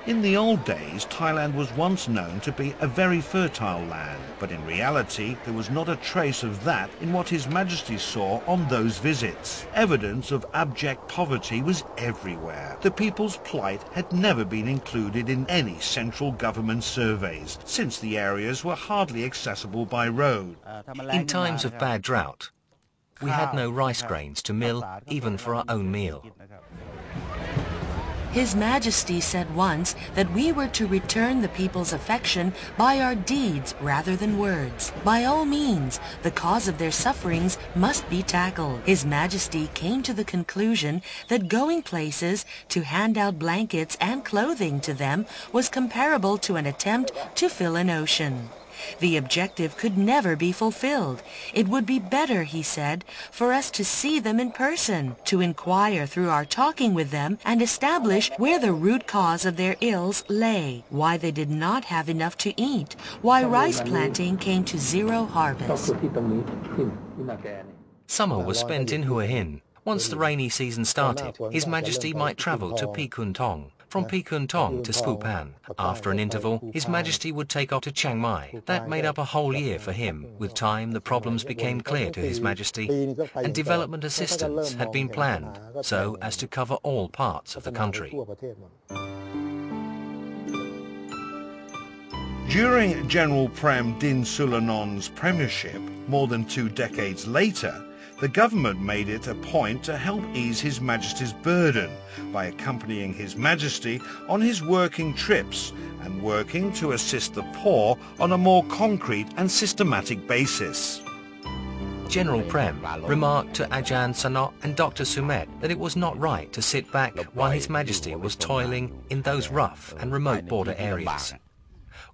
In the old days, Thailand was once known to be a very fertile land, but in reality there was not a trace of that in what His Majesty saw on those visits. Evidence of abject poverty was everywhere. The people's plight had never been included in any central government surveys, since the areas were hardly accessible by road. In times of bad drought, we had no rice grains to mill even for our own meal. His Majesty said once that we were to return the people's affection by our deeds rather than words. By all means, the cause of their sufferings must be tackled. His Majesty came to the conclusion that going places to hand out blankets and clothing to them was comparable to an attempt to fill an ocean. The objective could never be fulfilled. It would be better, he said, for us to see them in person, to inquire through our talking with them and establish where the root cause of their ills lay, why they did not have enough to eat, why rice planting came to zero harvest. Summer was spent in Hua Hin. Once the rainy season started, His Majesty might travel to Pi Kun Thong. From Pi Kun Thong to Skupan. After an interval, His Majesty would take off to Chiang Mai. That made up a whole year for him. With time, the problems became clear to His Majesty, and development assistance had been planned so as to cover all parts of the country. During General Prem Din Sulanon's premiership, more than 2 decades later, the government made it a point to help ease His Majesty's burden by accompanying His Majesty on his working trips and working to assist the poor on a more concrete and systematic basis. General Prem remarked to Ajahn Sanot and Dr. Sumet that it was not right to sit back while His Majesty was toiling in those rough and remote border areas.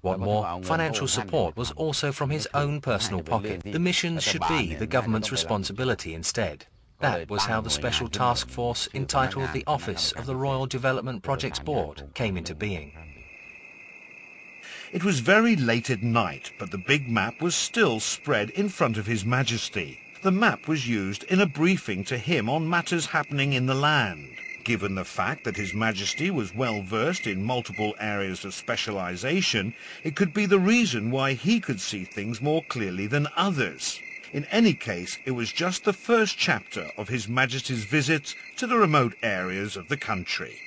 What more, financial support was also from his own personal pocket. The missions should be the government's responsibility instead. That was how the special task force entitled the Office of the Royal Development Projects Board came into being. It was very late at night, but the big map was still spread in front of His Majesty. The map was used in a briefing to him on matters happening in the land. Given the fact that His Majesty was well versed in multiple areas of specialization, it could be the reason why he could see things more clearly than others. In any case, it was just the first chapter of His Majesty's visits to the remote areas of the country.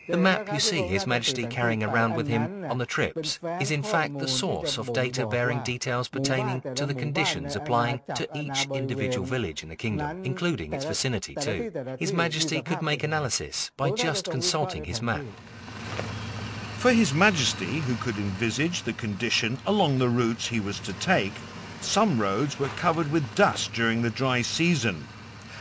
The map you see His Majesty carrying around with him on the trips is in fact the source of data bearing details pertaining to the conditions applying to each individual village in the kingdom, including its vicinity too. His Majesty could make analysis by just consulting his map. For His Majesty, who could envisage the condition along the routes he was to take, some roads were covered with dust during the dry season.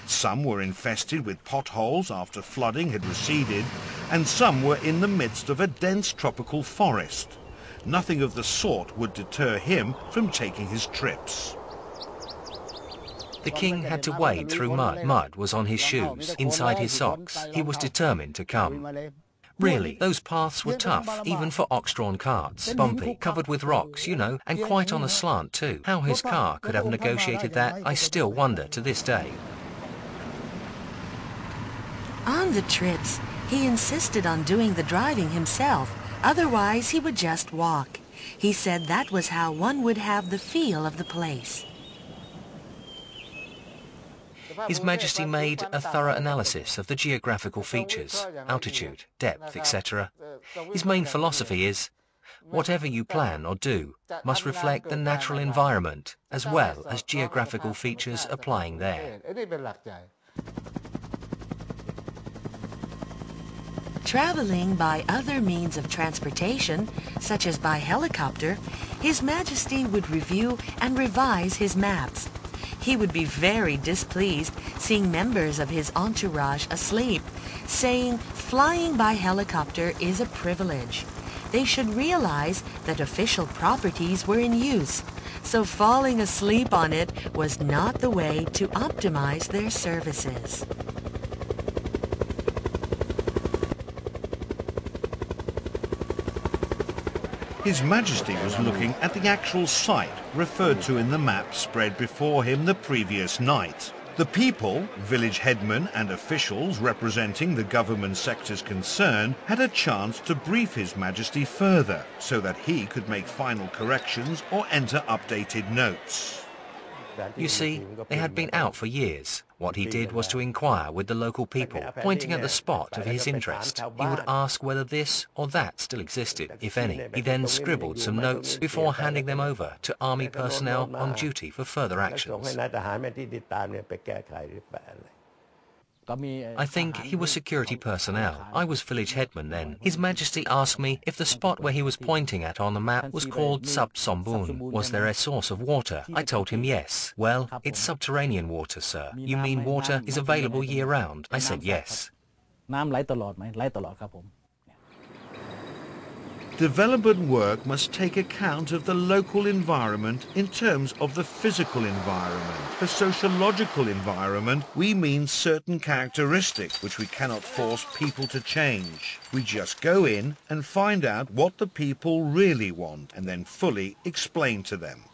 Some were infested with potholes after flooding had receded, and some were in the midst of a dense tropical forest. Nothing of the sort would deter him from taking his trips. The king had to wade through mud. Mud was on his shoes, inside his socks. He was determined to come. Really, those paths were tough, even for ox-drawn carts. Bumpy, covered with rocks, you know, and quite on a slant too. How his car could have negotiated that, I still wonder to this day. On the trips, he insisted on doing the driving himself, otherwise he would just walk. He said that was how one would have the feel of the place. His Majesty made a thorough analysis of the geographical features, altitude, depth, etc. His main philosophy is, whatever you plan or do must reflect the natural environment as well as geographical features applying there. Traveling by other means of transportation, such as by helicopter, His Majesty would review and revise his maps. He would be very displeased seeing members of his entourage asleep, saying flying by helicopter is a privilege. They should realize that official properties were in use, so falling asleep on it was not the way to optimize their services. His Majesty was looking at the actual site referred to in the map spread before him the previous night. The The people, village headmen and officials representing the government sectors concerned had a chance to brief His Majesty further so that he could make final corrections or enter updated notes. You see, they had been out for years. What he did was to inquire with the local people, pointing at the spot of his interest. He would ask whether this or that still existed, if any. He then scribbled some notes before handing them over to army personnel on duty for further actions. I think he was security personnel. I was village headman then. His Majesty asked me if the spot where he was pointing at on the map was called Sub Sombun. Was there a source of water? I told him yes. Well, it's subterranean water, sir. You mean water is available year-round? I said yes. Development work must take account of the local environment in terms of the physical environment. The sociological environment, we mean certain characteristics which we cannot force people to change. We just go in and find out what the people really want and then fully explain to them.